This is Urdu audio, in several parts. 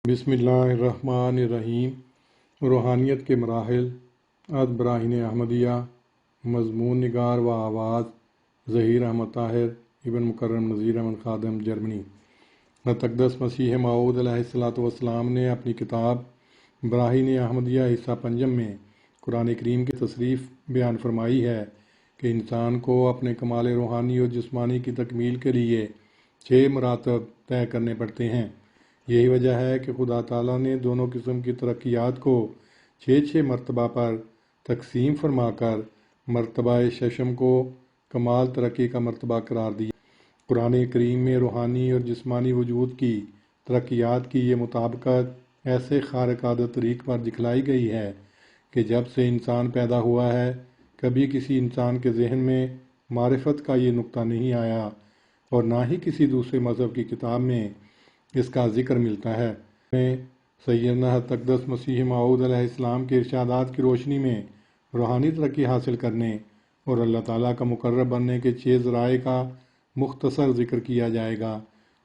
بسم اللہ الرحمن الرحیم۔ روحانیت کے مراحل، از براہین احمدیہ، مضمون نگار و آواز ظہیر احمد طاہر ابن مکرم نذیر احمد خادم، جرمنی۔ اقدس مسیح موعود علیہ الصلوۃ والسلام نے اپنی کتاب براہین احمدیہ حصہ پنجم میں قرآن کریم کی تصریف بیان فرمائی ہے کہ انسان کو اپنے کمال روحانی اور جسمانی کی تکمیل کے لیے 6 مراتب طے کرنے پڑتے ہیں۔ یہی وجہ ہے کہ خدا تعالیٰ نے دونوں قسم کی ترقیات کو 6 مرتبہ پر تقسیم فرما کر مرتبہ ششم کو کمال ترقی کا مرتبہ قرار دیا۔ قرآن کریم میں روحانی اور جسمانی وجود کی ترقیات کی یہ مطابقت ایسے خارق عادت طریق پر دکھلائی گئی ہے کہ جب سے انسان پیدا ہوا ہے کبھی کسی انسان کے ذہن میں معرفت کا یہ نقطہ نہیں آیا اور نہ ہی کسی دوسرے مذہب کی کتاب میں اس کا ذکر ملتا ہے۔ میں سیدنا اقدس مسیح موعود علیہ السلام کے ارشادات کی روشنی میں روحانی ترقی حاصل کرنے اور اللہ تعالیٰ کا مقرب بننے کے 6 ذرائع کا مختصر ذکر کیا جائے گا۔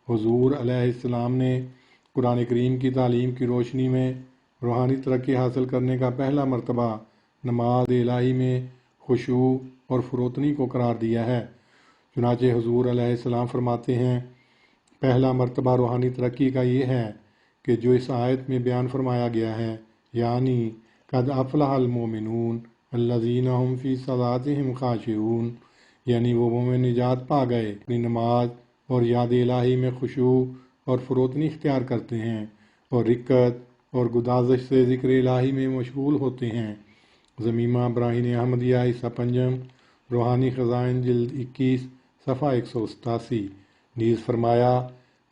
حضور علیہ السلام نے قرآن کریم کی تعلیم کی روشنی میں روحانی ترقی حاصل کرنے کا پہلا مرتبہ نماز الہی میں خشوع اور فروتنی کو قرار دیا ہے۔ چنانچہ حضور علیہ السلام فرماتے ہیں، پہلا مرتبہ روحانی ترقی کا یہ ہے کہ جو اس آیت میں بیان فرمایا گیا ہے، یعنی قد افلح المومنون الذین هم فی صلاتہم خاشعون، یعنی وہ مومن نجات پا گئے، اپنی نماز اور یاد الہی میں خشوع اور فروتنی اختیار کرتے ہیں اور رکعت اور گدازش سے ذکر الہی میں مشغول ہوتے ہیں۔ ضمیمہ براہین احمدیہ حصہ پنجم، روحانی خزائن جلد 21 صفحہ 187۔ نیز فرمایا،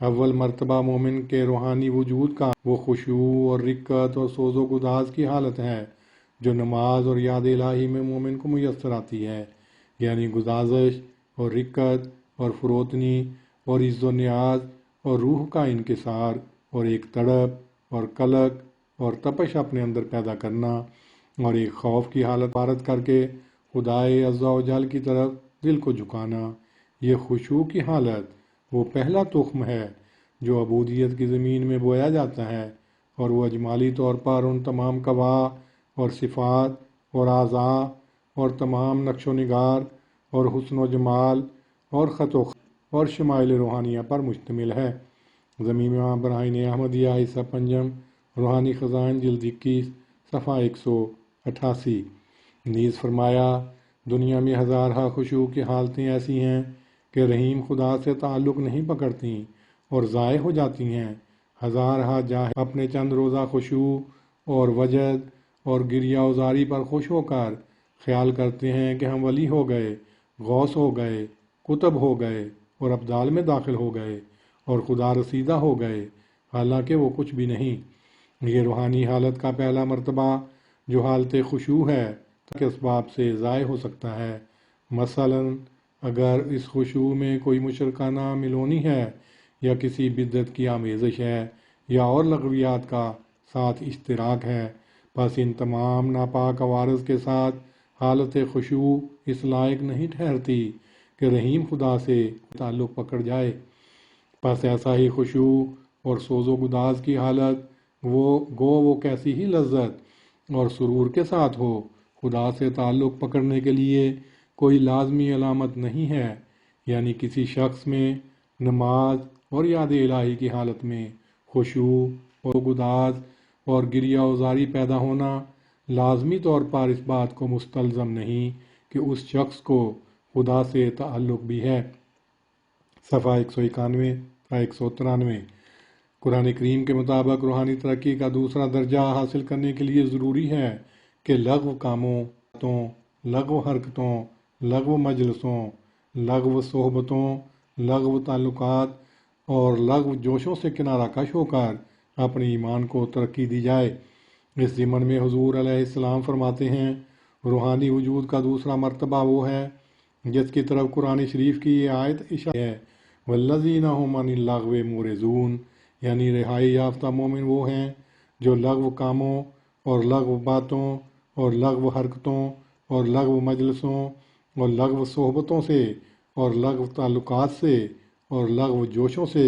اول مرتبہ مومن کے روحانی وجود کا وہ خشوع اور رکعت اور سوز و گداز کی حالت ہے جو نماز اور یاد الہی میں مومن کو میسر آتی ہے، یعنی گدازش اور رکعت اور فروتنی اور عز و نیاز اور روح کا انکسار اور ایک تڑپ اور قلق اور تپش اپنے اندر پیدا کرنا اور ایک خوف کی حالت عبارت کر کے خدائے عز و جل کی طرف دل کو جھکانا۔ یہ خشوع کی حالت وہ پہلا تخم ہے جو عبودیت کی زمین میں بویا جاتا ہے، اور وہ اجمالی طور پر ان تمام قواء اور صفات اور اعضاء اور تمام نقش و نگار اور حسن و جمال اور خط و خط اور شمائل روحانیہ پر مشتمل ہے۔ ضمیمہ براہین احمدیہ حصہ پنجم، روحانی خزائن جلد 21 صفحہ 188۔ نیز فرمایا، دنیا میں ہزارہا خشوع کی حالتیں ایسی ہیں کہ رحیم خدا سے تعلق نہیں پکڑتی اور ضائع ہو جاتی ہیں۔ ہزارہا جاہل اپنے چند روزہ خشوع اور وجد اور گریہ وزاری پر خوش ہو کر خیال کرتے ہیں کہ ہم ولی ہو گئے، غوث ہو گئے، قطب ہو گئے اور ابدال میں داخل ہو گئے اور خدا رسیدہ ہو گئے، حالانکہ وہ کچھ بھی نہیں۔ یہ روحانی حالت کا پہلا مرتبہ جو حالت خشوع ہے کے اسباب سے ضائع ہو سکتا ہے۔ مثلاً اگر اس خشوع میں کوئی مشرکانہ ملونی ہے یا کسی بدعت کی آمیزش ہے یا اور لغویات کا ساتھ اشتراک ہے، پس ان تمام ناپاک عوارض کے ساتھ حالت خشوع اس لائق نہیں ٹھہرتی کہ رحیم خدا سے تعلق پکڑ جائے۔ پس ایسا ہی خشوع اور سوز و گداز کی حالت وہ کیسی ہی لذت اور سرور کے ساتھ ہو، خدا سے تعلق پکڑنے کے لیے کوئی لازمی علامت نہیں ہے، یعنی کسی شخص میں نماز اور یاد الہی کی حالت میں خشوع اور گداز اور گریہ وزاری پیدا ہونا لازمی طور پر اس بات کو مستلزم نہیں کہ اس شخص کو خدا سے تعلق بھی ہے۔ صفحہ 191 تا 193۔ قرآن کریم کے مطابق روحانی ترقی کا دوسرا درجہ حاصل کرنے کے لیے ضروری ہے کہ لغو کاموں، لغو حرکتوں، لغو مجلسوں، لغو صحبتوں، لغو تعلقات اور لغو جوشوں سے کنارہ کش ہو کر اپنے ایمان کو ترقی دی جائے۔ اس ضمن میں حضور علیہ السلام فرماتے ہیں، روحانی وجود کا دوسرا مرتبہ وہ ہے جس کی طرف قرآن شریف کی یہ آیت اشارہ ہے، والذین هم عن اللغو معرضون، یعنی رہائی یافتہ مومن وہ ہیں جو لغو کاموں اور لغو باتوں اور لغو حرکتوں اور لغو مجلسوں اور لغو صحبتوں سے اور لغو تعلقات سے اور لغو جوشوں سے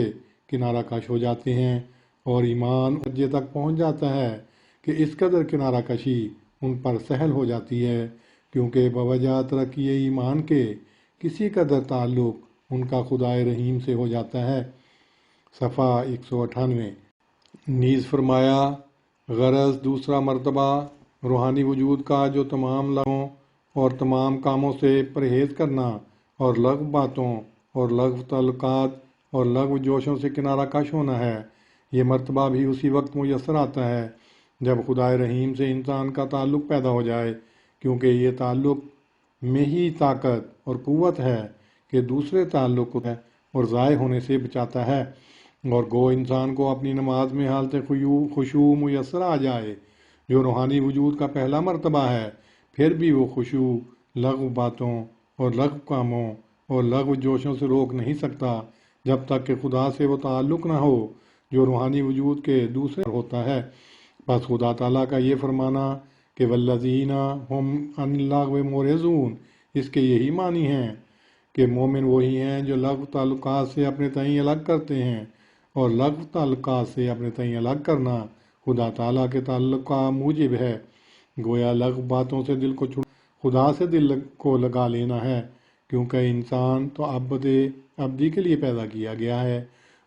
کنارہ کش ہو جاتے ہیں اور ایمان درجے تک پہنچ جاتا ہے کہ اس قدر کنارہ کشی ان پر سہل ہو جاتی ہے، کیونکہ بوجہ ترقی ایمان کے کسی قدر تعلق ان کا خدائے رحیم سے ہو جاتا ہے۔ صفحہ 198۔ نیز فرمایا، غرض دوسرا مرتبہ روحانی وجود کا جو تمام لغووں اور تمام کاموں سے پرہیز کرنا اور لغو باتوں اور لغو تعلقات اور لغو جوشوں سے کنارہ کش ہونا ہے، یہ مرتبہ بھی اسی وقت میسر آتا ہے جب خدائے رحیم سے انسان کا تعلق پیدا ہو جائے، کیونکہ یہ تعلق میں ہی طاقت اور قوت ہے کہ دوسرے تعلق ہے اور ضائع ہونے سے بچاتا ہے، اور گو انسان کو اپنی نماز میں حالت خشوع میسر آ جائے جو روحانی وجود کا پہلا مرتبہ ہے، پھر بھی وہ خشوع لغو باتوں اور لغو کاموں اور لغو جوشوں سے روک نہیں سکتا جب تک کہ خدا سے وہ تعلق نہ ہو جو روحانی وجود کے دوسرے ہوتا ہے۔ بس خدا تعالیٰ کا یہ فرمانا کہ والذین ہم عن اللغو معرضون، اس کے یہی معنی ہیں کہ مومن وہی ہیں جو لغو تعلقات سے اپنے تئیں الگ کرتے ہیں، اور لغو تعلقات سے اپنے تئیں الگ کرنا خدا تعالیٰ کے تعلق کا موجب ہے۔ گویا لغو باتوں سے دل کو خدا سے دل کو لگا لینا ہے، کیونکہ انسان تو ابدی کے لیے پیدا کیا گیا ہے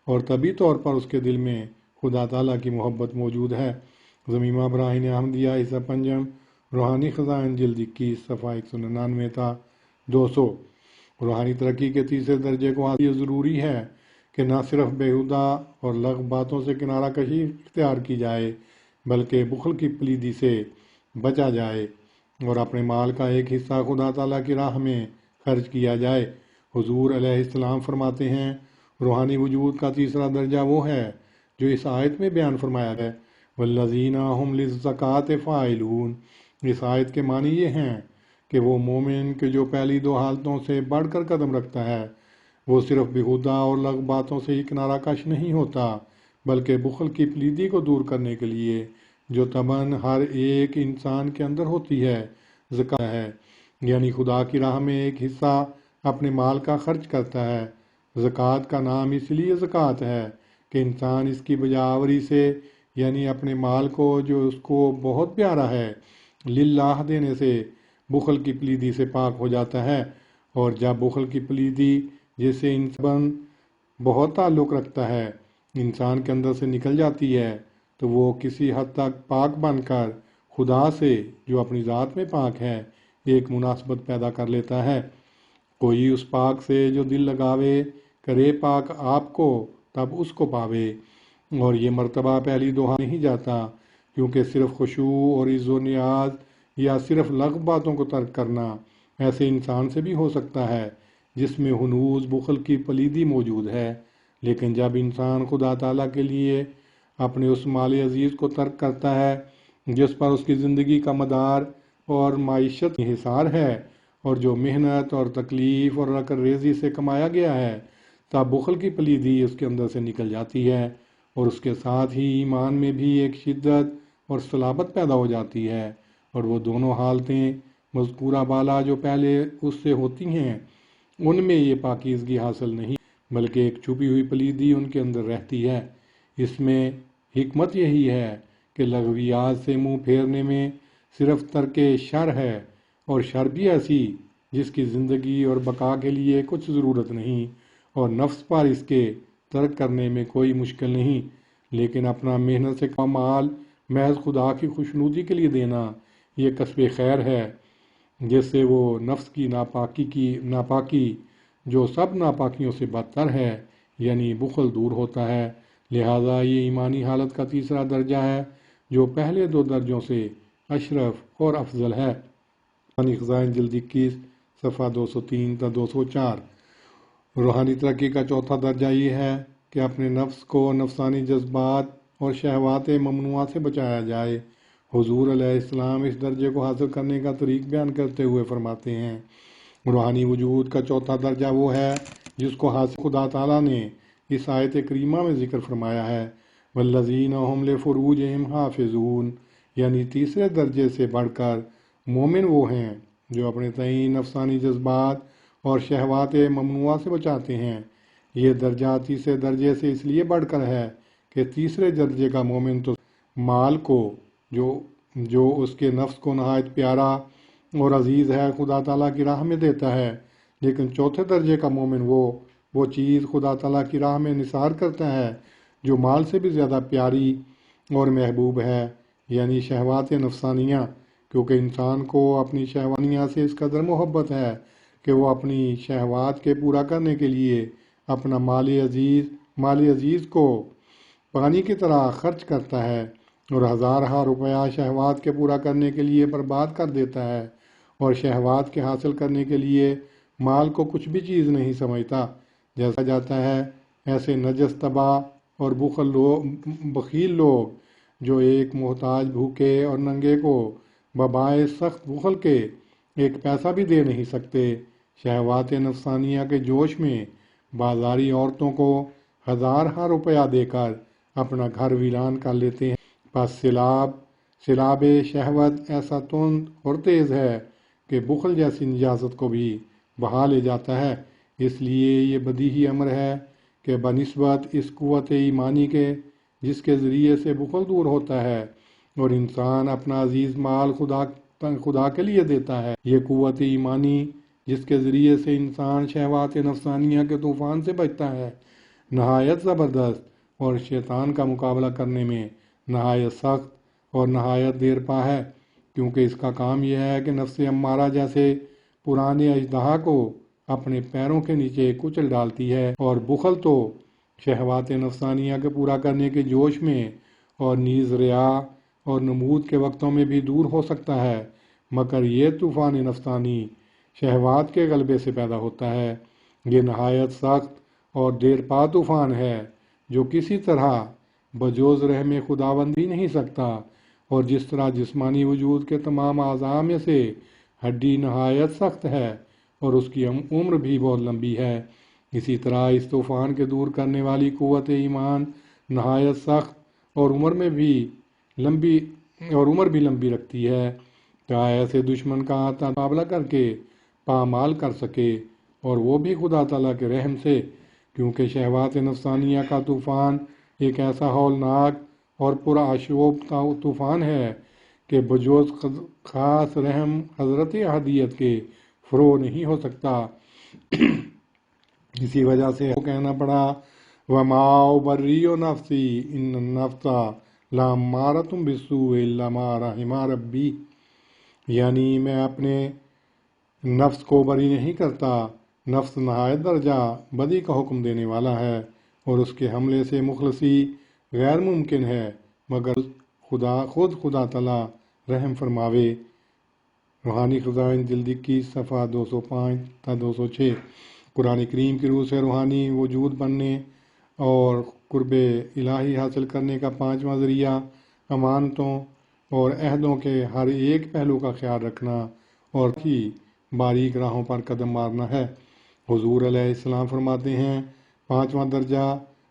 اور طبی طور پر اس کے دل میں خدا تعالیٰ کی محبت موجود ہے۔ ضمیمہ براہین احمدیہ حصہ پنجم، روحانی خزائن جلد 21 صفحہ 199 تا 200۔ روحانی ترقی کے تیسرے درجے کو حاصل یہ ضروری ہے کہ نہ صرف بیہودہ اور لغو باتوں سے کنارہ کشی اختیار کی جائے، بلکہ بخل کی پلیدی سے بچا جائے اور اپنے مال کا ایک حصہ خدا تعالیٰ کی راہ میں خرچ کیا جائے۔ حضور علیہ السلام فرماتے ہیں، روحانی وجود کا تیسرا درجہ وہ ہے جو اس آیت میں بیان فرمایا ہے، والذین ہم للزکوٰۃ فاعلون۔ اس آیت کے معنی یہ ہیں کہ وہ مومن کہ جو پہلی دو حالتوں سے بڑھ کر قدم رکھتا ہے، وہ صرف بیہودہ اور لغو باتوں سے ہی کنارہ کش نہیں ہوتا، بلکہ بخل کی پلیدی کو دور کرنے کے لیے جو طبعاً ہر ایک انسان کے اندر ہوتی ہے، زکوٰۃ ہے، یعنی خدا کی راہ میں ایک حصہ اپنے مال کا خرچ کرتا ہے۔ زکوٰۃ کا نام اس لیے زکوٰۃ ہے کہ انسان اس کی بجاوری سے، یعنی اپنے مال کو جو اس کو بہت پیارا ہے، للہ دینے سے بخل کی پلیدی سے پاک ہو جاتا ہے، اور جب بخل کی پلیدی جس سے انسان بہت تعلق رکھتا ہے انسان کے اندر سے نکل جاتی ہے، تو وہ کسی حد تک پاک بن کر خدا سے جو اپنی ذات میں پاک ہے ایک مناسبت پیدا کر لیتا ہے۔ کوئی اس پاک سے جو دل لگاوے کرے پاک آپ کو، تب اس کو پاوے، اور یہ مرتبہ پہلی دوہا نہیں جاتا، کیونکہ صرف خشوع اور عز و نیاز یا صرف لغو باتوں کو ترک کرنا ایسے انسان سے بھی ہو سکتا ہے جس میں ہنوز بخل کی پلیدی موجود ہے، لیکن جب انسان خدا تعالیٰ کے لیے اپنے اس مال عزیز کو ترک کرتا ہے جس پر اس کی زندگی کا مدار اور معیشت انحصار ہے، اور جو محنت اور تکلیف اور رکر ریزی سے کمایا گیا ہے، تب بخل کی پلیدی اس کے اندر سے نکل جاتی ہے، اور اس کے ساتھ ہی ایمان میں بھی ایک شدت اور صلابت پیدا ہو جاتی ہے، اور وہ دونوں حالتیں مذکورہ بالا جو پہلے اس سے ہوتی ہیں ان میں یہ پاکیزگی حاصل نہیں، بلکہ ایک چھپی ہوئی پلیدی ان کے اندر رہتی ہے۔ اس میں حکمت یہی ہے کہ لغویات سے منہ پھیرنے میں صرف ترک شر ہے، اور شر بھی ایسی جس کی زندگی اور بقا کے لیے کچھ ضرورت نہیں، اور نفس پر اس کے ترک کرنے میں کوئی مشکل نہیں، لیکن اپنا محنت سے کما مال محض خدا کی خوشنودی کے لیے دینا یہ کسب خیر ہے، جس سے وہ نفس کی ناپاکی جو سب ناپاکیوں سے بدتر ہے یعنی بخل دور ہوتا ہے۔ لہذا یہ ایمانی حالت کا تیسرا درجہ ہے جو پہلے دو درجوں سے اشرف اور افضل ہے۔ روحانی خزائن جلد 21 صفحہ 203 تا 204۔ روحانی ترقی کا چوتھا درجہ یہ ہے کہ اپنے نفس کو نفسانی جذبات اور شہوات ممنوعہ سے بچایا جائے۔ حضور علیہ السلام اس درجے کو حاصل کرنے کا طریق بیان کرتے ہوئے فرماتے ہیں، روحانی وجود کا چوتھا درجہ وہ ہے جس کو حاصل خدا تعالیٰ نے اس آیت کریمہ میں ذکر فرمایا ہے، والذین هم لفروجہم حافظون، یعنی تیسرے درجے سے بڑھ کر مومن وہ ہیں جو اپنے تئیں نفسانی جذبات اور شہوات ممنوعہ سے بچاتے ہیں۔ یہ درجہ تیسرے درجے سے اس لیے بڑھ کر ہے کہ تیسرے درجے کا مومن تو مال کو جو اس کے نفس کو نہایت پیارا اور عزیز ہے خدا تعالیٰ کی راہ میں دیتا ہے، لیکن چوتھے درجے کا مومن وہ چیز خدا تعالیٰ کی راہ میں نثار کرتا ہے جو مال سے بھی زیادہ پیاری اور محبوب ہے، یعنی شہوات نفسانیہ، کیونکہ انسان کو اپنی شہوانیہ سے اس قدر محبت ہے کہ وہ اپنی شہوات کے پورا کرنے کے لیے اپنا مال عزیز کو پانی کی طرح خرچ کرتا ہے اور ہزارہ روپیہ شہوات کے پورا کرنے کے لیے برباد کر دیتا ہے، اور شہوات کے حاصل کرنے کے لیے مال کو کچھ بھی چیز نہیں سمجھتا۔ جیسا جاتا ہے ایسے نجس طبع اور بخیل لوگ جو ایک محتاج بھوکے اور ننگے کو ببائے سخت بخل کے ایک پیسہ بھی دے نہیں سکتے، شہوات نفسانیہ کے جوش میں بازاری عورتوں کو ہزارہ روپیہ دے کر اپنا گھر ویران کر لیتے ہیں۔ پس سیلاب شہوت ایسا تند اور تیز ہے کہ بخل جیسی نجاست کو بھی بہا لے جاتا ہے۔ اس لیے یہ بدیہی امر ہے کہ بنسبت اس قوت ایمانی کے جس کے ذریعے سے بخل دور ہوتا ہے اور انسان اپنا عزیز مال خدا کے لیے دیتا ہے، یہ قوت ایمانی جس کے ذریعے سے انسان شہوات نفسانیہ کے طوفان سے بچتا ہے، نہایت زبردست اور شیطان کا مقابلہ کرنے میں نہایت سخت اور نہایت دیر پا ہے، کیونکہ اس کا کام یہ ہے کہ نفس امارہ جیسے پرانے اژدہا کو اپنے پیروں کے نیچے کچل ڈالتی ہے، اور بخل تو شہوات نفسانیہ کے پورا کرنے کے جوش میں اور نیز ریا اور نمود کے وقتوں میں بھی دور ہو سکتا ہے، مگر یہ طوفان نفسانی شہوات کے غلبے سے پیدا ہوتا ہے۔ یہ نہایت سخت اور دیر پا طوفان ہے جو کسی طرح بجوز رحم خداوند بھی نہیں سکتا، اور جس طرح جسمانی وجود کے تمام اعضاء میں سے ہڈی نہایت سخت ہے اور اس کی عمر بھی بہت لمبی ہے، اسی طرح اس طوفان کے دور کرنے والی قوت ایمان نہایت سخت اور عمر بھی لمبی رکھتی ہے، تا ایسے دشمن کا مقابلہ کر کے پامال کر سکے، اور وہ بھی خدا تعالیٰ کے رحم سے، کیونکہ شہوات نفسانیہ کا طوفان ایک ایسا ہولناک اور پرآشوب طوفان ہے کہ بجوز خاص رحم حضرت احدیت کے فروغ نہیں ہو سکتا۔ اسی وجہ سے کہنا پڑا وَمَا أُبَرِّئُ نَفْسِي إِنَّ النَّفْسَ لَأَمَّارَةٌ بِالسُّوءِ إِلَّا مَا رَحِمَ رَبِّي، یعنی میں اپنے نفس کو بری نہیں کرتا، نفس نہایت درجہ بدی کا حکم دینے والا ہے، اور اس کے حملے سے مخلصی غیر ممکن ہے مگر خود خدا تعالیٰ رحم فرماوے۔ روحانی خزائن جلد 21 صفحہ 205 تا 206۔ قرآن کریم کی روح سے روحانی وجود بننے اور قرب الہی حاصل کرنے کا پانچواں ذریعہ امانتوں اور عہدوں کے ہر ایک پہلو کا خیال رکھنا اور کی باریک راہوں پر قدم مارنا ہے۔ حضور علیہ السلام فرماتے ہیں، پانچواں درجہ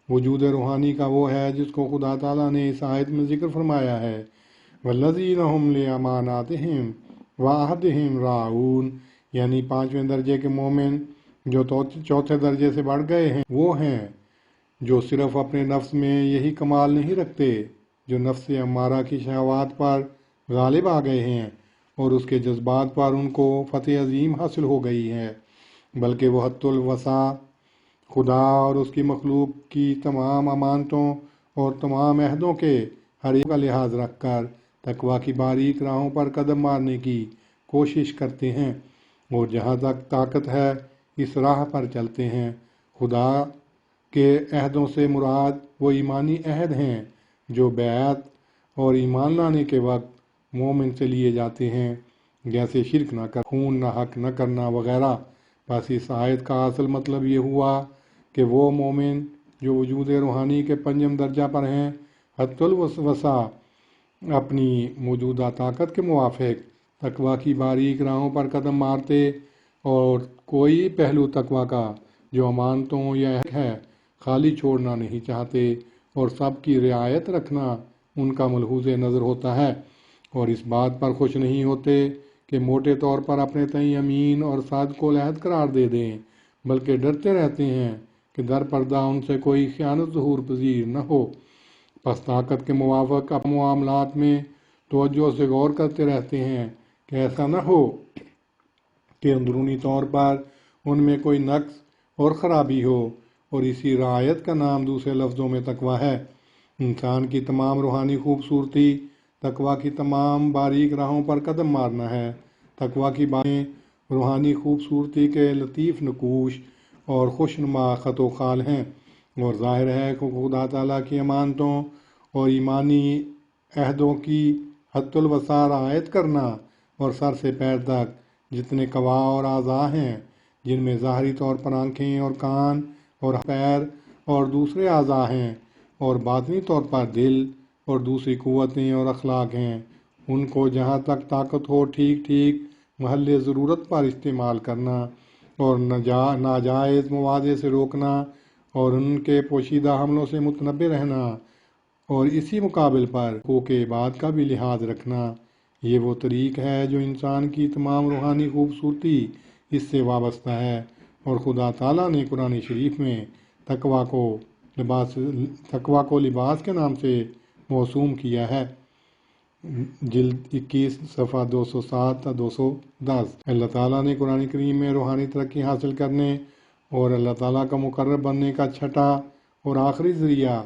وجود روحانی کا وہ ہے جس کو خدا تعالیٰ نے اس آیت میں ذکر فرمایا ہے، وَالَّذِينَ هُمْ لِأَمَانَاتِهِمْ وَعَهْدِهِمْ رَاعُونَ، یعنی پانچویں درجے کے مومن جو چوتھے درجے سے بڑھ گئے ہیں وہ ہیں جو صرف اپنے نفس میں یہی کمال نہیں رکھتے جو نفس امارہ کی شہوات پر غالب آ گئے ہیں اور اس کے جذبات پر ان کو فتح عظیم حاصل ہو گئی ہے، بلکہ وہ حت الوسع خدا اور اس کی مخلوق کی تمام امانتوں اور تمام عہدوں کے ہر ایک کا لحاظ رکھ کر تقوی کی باریک راہوں پر قدم مارنے کی کوشش کرتے ہیں، اور جہاں تک طاقت ہے اس راہ پر چلتے ہیں۔ خدا کے عہدوں سے مراد وہ ایمانی عہد ہیں جو بیعت اور ایمان لانے کے وقت مومن سے لیے جاتے ہیں، جیسے شرک نہ کر، خون نہ حق نہ کرنا وغیرہ۔ بس اس آیت کا اصل مطلب یہ ہوا کہ وہ مومن جو وجود روحانی کے پنجم درجہ پر ہیں، حت الوسع اپنی موجودہ طاقت کے موافق تقوی کی باریک راہوں پر قدم مارتے اور کوئی پہلو تقوی کا جو امانتوں یا عہد ہے خالی چھوڑنا نہیں چاہتے، اور سب کی رعایت رکھنا ان کا ملحوظ نظر ہوتا ہے، اور اس بات پر خوش نہیں ہوتے کہ موٹے طور پر اپنے تئیں امین اور صادق العہد قرار دے دیں، بلکہ ڈرتے رہتے ہیں کہ در پردہ ان سے کوئی خیانت ظہور پذیر نہ ہو۔ پس طاقت کے موافق اپنے معاملات میں توجہ سے غور کرتے رہتے ہیں کہ ایسا نہ ہو کہ اندرونی طور پر ان میں کوئی نقص اور خرابی ہو، اور اسی رعایت کا نام دوسرے لفظوں میں تقویٰ ہے۔ انسان کی تمام روحانی خوبصورتی تقویٰ کی تمام باریک راہوں پر قدم مارنا ہے۔ تقویٰ کی باتیں روحانی خوبصورتی کے لطیف نقوش اور خوشنما خط و خال ہیں، اور ظاہر ہے کہ خدا تعالیٰ کی امانتوں اور ایمانی عہدوں کی حد الوسع رعایت کرنا، اور سر سے پیر تک جتنے قوا اور اعضاء ہیں، جن میں ظاہری طور پر آنکھیں اور کان اور پیر اور دوسرے اعضاء ہیں، اور باطنی طور پر دل اور دوسری قوتیں اور اخلاق ہیں، ان کو جہاں تک طاقت ہو ٹھیک ٹھیک محل ضرورت پر استعمال کرنا، اور ناجائز مواد سے روکنا، اور ان کے پوشیدہ حملوں سے متنبہ رہنا، اور اسی مقابل پر حقوق عباد کا بھی لحاظ رکھنا۔ یہ وہ طریق ہے جو انسان کی تمام روحانی خوبصورتی اس سے وابستہ ہے، اور خدا تعالیٰ نے قرآن شریف میں تقویٰ کو لباس کے نام سے موسوم کیا ہے۔ جلد 21 صفحہ 207 تا 210۔ اللہ تعالیٰ نے قرآن کریم میں روحانی ترقی حاصل کرنے اور اللہ تعالیٰ کا مقرب بننے کا چھٹا اور آخری ذریعہ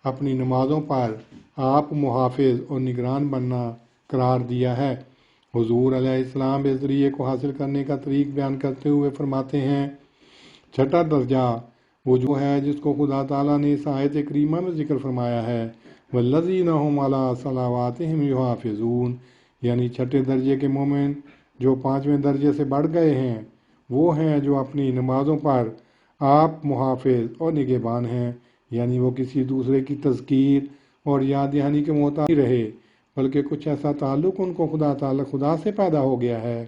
اپنی نمازوں پر آپ محافظ اور نگران بننا قرار دیا ہے۔ حضور علیہ السلام اس ذریعے کو حاصل کرنے کا طریق بیان کرتے ہوئے فرماتے ہیں، چھٹا درجہ وہ جو ہے جس کو خدا تعالیٰ نے اس آیت کریمہ میں ذکر فرمایا ہے، والذین هم علی صلواتہم یحافظون، یعنی چھٹے درجے کے مومن جو پانچویں درجے سے بڑھ گئے ہیں، وہ ہیں جو اپنی نمازوں پر آپ محافظ اور نگہبان ہیں، یعنی وہ کسی دوسرے کی تذکیر اور یاد دہانی کے محتاج نہیں رہے، بلکہ کچھ ایسا تعلق ان کو خدا سے پیدا ہو گیا ہے،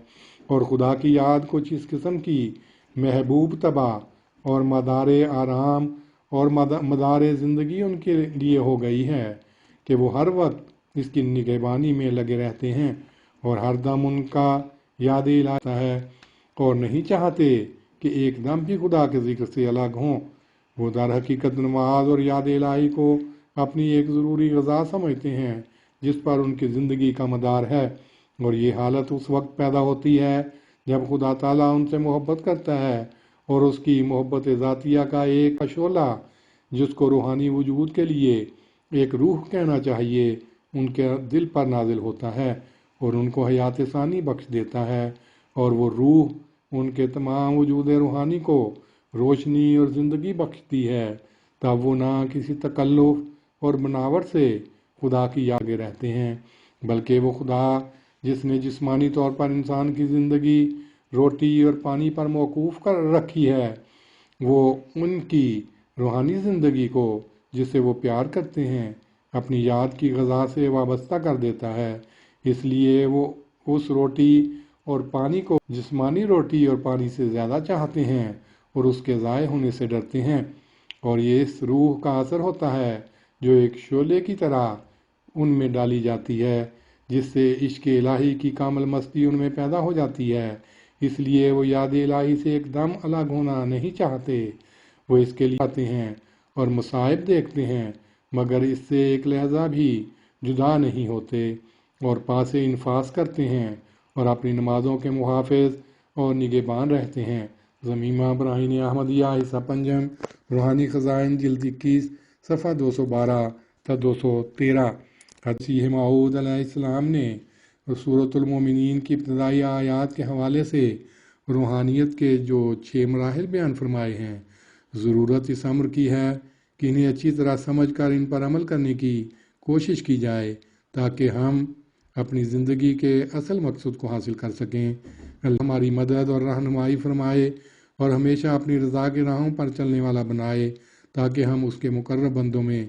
اور خدا کی یاد کچھ اس قسم کی محبوب طبع اور مدار آرام اور مدار زندگی ان کے لیے ہو گئی ہے کہ وہ ہر وقت اس کی نگہبانی میں لگے رہتے ہیں، اور ہر دم ان کا یاد الہی ہے، اور نہیں چاہتے کہ ایک دم بھی خدا کے ذکر سے الگ ہوں۔ وہ در حقیقت نماز اور یاد الہی کو اپنی ایک ضروری غذا سمجھتے ہیں جس پر ان کی زندگی کا مدار ہے، اور یہ حالت اس وقت پیدا ہوتی ہے جب خدا تعالیٰ ان سے محبت کرتا ہے، اور اس کی محبت ذاتیہ کا ایک شعلہ جس کو روحانی وجود کے لیے ایک روح کہنا چاہیے، ان کے دل پر نازل ہوتا ہے اور ان کو حیات ثانی بخش دیتا ہے، اور وہ روح ان کے تمام وجود روحانی کو روشنی اور زندگی بخشتی ہے، تب وہ نہ کسی تکلف اور بناوٹ سے خدا کی یاد میں رہتے ہیں، بلکہ وہ خدا جس نے جسمانی طور پر انسان کی زندگی روٹی اور پانی پر موقوف کر رکھی ہے، وہ ان کی روحانی زندگی کو جس سے وہ پیار کرتے ہیں اپنی یاد کی غذا سے وابستہ کر دیتا ہے۔ اس لیے وہ اس روٹی اور پانی کو جسمانی روٹی اور پانی سے زیادہ چاہتے ہیں اور اس کے ضائع ہونے سے ڈرتے ہیں، اور یہ اس روح کا اثر ہوتا ہے جو ایک شعلے کی طرح ان میں ڈالی جاتی ہے، جس سے عشق الہی کی کامل مستی ان میں پیدا ہو جاتی ہے۔ اس لیے وہ یاد الہی سے ایک دم الگ ہونا نہیں چاہتے، وہ اس کے لیے آتے ہیں اور مصائب دیکھتے ہیں، مگر اس سے ایک لحظہ بھی جدا نہیں ہوتے، اور پاس انفاس کرتے ہیں اور اپنی نمازوں کے محافظ اور نگہبان رہتے ہیں۔ ضمیمہ براہین احمدیہ حصہ پنجم، روحانی خزائن، جلد 21 صفحہ 212 تا 213۔ مسیح موعود علیہ السلام نے سورۃ المومنین کی ابتدائی آیات کے حوالے سے روحانیت کے جو 6 مراحل بیان فرمائے ہیں، ضرورت اس امر کی ہے کہ انہیں اچھی طرح سمجھ کر ان پر عمل کرنے کی کوشش کی جائے تاکہ ہم اپنی زندگی کے اصل مقصد کو حاصل کر سکیں۔ اللہ ہماری مدد اور رہنمائی فرمائے اور ہمیشہ اپنی رضا کی راہوں پر چلنے والا بنائے تاکہ ہم اس کے مقرب بندوں میں